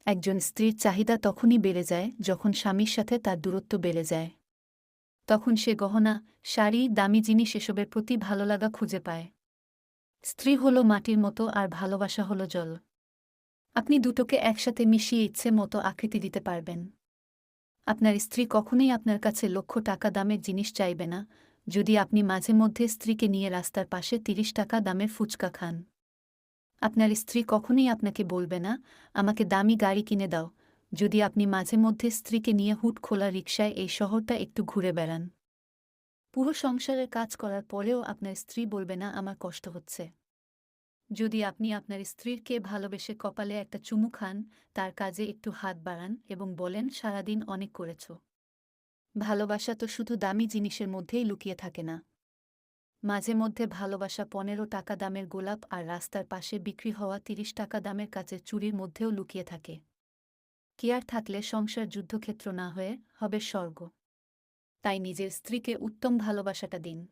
একজন স্ত্রীর চাহিদা তখনই বেড়ে যায় যখন স্বামীর সাথে তার দূরত্ব বেড়ে যায়। তখন সে গহনা, শাড়ি, দামি জিনিস এসবের প্রতি ভালোলাগা খুঁজে পায়। স্ত্রী হলো মাটির মতো আর ভালোবাসা হলো জল। আপনি দুটোকে একসাথে মিশিয়ে ইচ্ছে মতো আকৃতি দিতে পারবেন। আপনার স্ত্রী কখনোই আপনার কাছে লক্ষ টাকা দামের জিনিস চাইবে না, যদি আপনি মাঝে মধ্যে স্ত্রীকে নিয়ে রাস্তার পাশে ৩০ টাকা দামের ফুচকা খান। আপনার স্ত্রী কখনোই আপনাকে বলবে না, আমাকে দামি গাড়ি কিনে দাও, যদি আপনি মাঝে মধ্যে স্ত্রীকে নিয়ে হুট খোলা রিকশায় এই শহরটা একটু ঘুরে বেড়ান। পুরো সংসারের কাজ করার পরেও আপনার স্ত্রী বলবে না, আমার কষ্ট হচ্ছে। যদি আপনি আপনার স্ত্রীকে ভালোবেসে কপালে একটা চুমু খান, তার কাজে একটু হাত বাড়ান এবং বলেন, সারাদিন অনেক করেছ। ভালোবাসা তো শুধু দামি জিনিসের মধ্যেই লুকিয়ে থাকে না। মাঝে মধ্যে ভালোবাসা ১৫ টাকা দামের গোলাপ আর রাস্তার পাশে বিক্রি হওয়া ৩০ টাকা দামের কাচের চুড়ির মধ্যেও লুকিয়ে থাকে। কেয়ার থাকলে সংসার যুদ্ধক্ষেত্র না হয়ে হবে স্বর্গ। তাই নিজের স্ত্রীকে উত্তম ভালোবাসাটা দিন।